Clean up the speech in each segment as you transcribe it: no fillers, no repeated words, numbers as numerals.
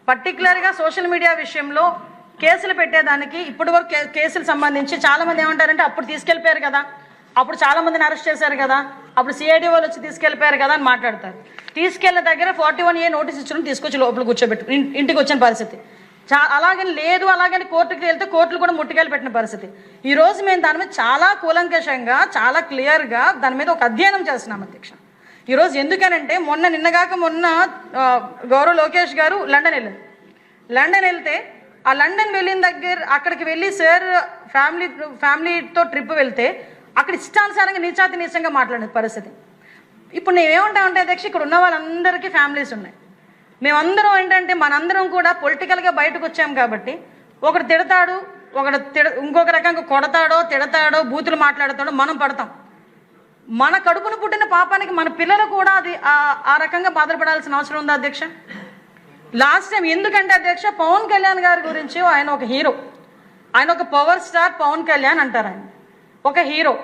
పర్టికులర్గా social media విషయంలో కేసులు పెట్టేదానికి ఇప్పటివరకు కేసులు సంబంధించి చాలామంది ఏమంటారంటే అప్పుడు తీసుకెళ్ళిపోయారు కదా, అప్పుడు చాలామందిని అరెస్ట్ చేశారు కదా, అప్పుడు సిఐడి వాళ్ళు వచ్చి తీసుకెళ్ళిపోయారు కదా అని మాట్లాడతారు. తీసుకెళ్ళిన దగ్గర 41A నోటీస్ ఇచ్చడం తీసుకొచ్చి లోపల కూర్చోబెట్టు ఇంటికి వచ్చిన పరిస్థితి. అలాగని లేదు, అలాగని కోర్టుకి వెళ్తే కోర్టులు కూడా ముట్టుకెళ్ళి పెట్టిన పరిస్థితి. ఈరోజు మేము దాని మీద చాలా కూలంకషంగా చాలా క్లియర్గా దాని మీద ఒక అధ్యయనం చేస్తున్నాం అధ్యక్ష. ఈరోజు ఎందుకనంటే నిన్నగాక మొన్న గౌరవ లోకేష్ గారు లండన్ వెళ్తే ఆ లండన్ వెళ్ళిన దగ్గర అక్కడికి వెళ్ళి సార్ ఫ్యామిలీతో ట్రిప్ వెళ్తే అక్కడ ఇష్టానుసారంగా నీచాతినీచంగా మాట్లాడే పరిస్థితి. ఇప్పుడు నేనేమంటామంటే అధ్యక్ష, ఇక్కడ ఉన్న వాళ్ళందరికీ ఫ్యామిలీస్ ఉన్నాయి. మేమందరం ఏంటంటే మనందరం కూడా పొలిటికల్గా బయటకు వచ్చాం కాబట్టి ఒకడు తిడతాడు, ఇంకొక రకంగా కొడతాడో తిడతాడో బూతులు మాట్లాడతాడో మనం పడతాం. మన కడుపును పుట్టిన పాపానికి మన పిల్లలు కూడా అది ఆ రకంగా బాధపడాల్సిన అవసరం ఉందా అధ్యక్ష? లాస్ట్ టైం ఎందుకంటే అధ్యక్ష పవన్ కళ్యాణ్ గారి గురించి ఆయన ఒక హీరో, ఆయన ఒక పవర్ స్టార్ పవన్ కళ్యాణ్ అంటారు. ఆయన ఒక హీరో,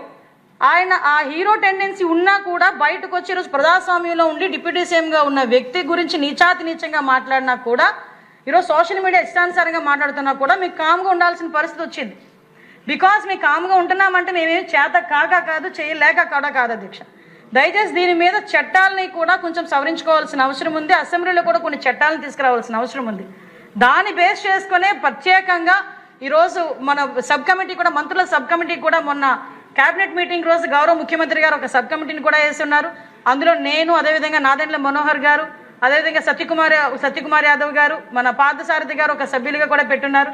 ఆయన ఆ హీరో టెండెన్సీ ఉన్నా కూడా బయటకు వచ్చి ఈరోజు ప్రజాస్వామ్యంలో ఉండి డిప్యూటీ సీఎంగా ఉన్న వ్యక్తి గురించి నీచాతినీచంగా మాట్లాడినా కూడా ఈరోజు సోషల్ మీడియా ఇష్టానుసారంగా మాట్లాడుతున్నా కూడా మీకు కామ్గా ఉండాల్సిన పరిస్థితి వచ్చింది. బికాస్ మీకు కామ్గా ఉంటున్నామంటే మేమేమి చేత కాదు చేయలేక కాదు అధ్యక్ష. దయచేసి దీని మీద చట్టాలని కూడా కొంచెం సవరించుకోవాల్సిన అవసరం ఉంది. అసెంబ్లీలో కూడా కొన్ని చట్టాలను తీసుకురావాల్సిన అవసరం ఉంది. దాన్ని బేస్ చేసుకునే ప్రత్యేకంగా ఈరోజు మన సబ్ కమిటీ కూడా, మంత్రుల సబ్ కమిటీ కూడా మొన్న క్యాబినెట్ మీటింగ్ రోజు గౌరవ ముఖ్యమంత్రి గారు ఒక సబ్ కమిటీని కూడా వేసి ఉన్నారు. అందులో నేను, అదేవిధంగా నాదెండ్ల మనోహర్ గారు, అదేవిధంగా సత్యకుమార్ యాదవ్ గారు, మన పార్థసారథి గారు ఒక సభ్యులుగా కూడా పెట్టున్నారు.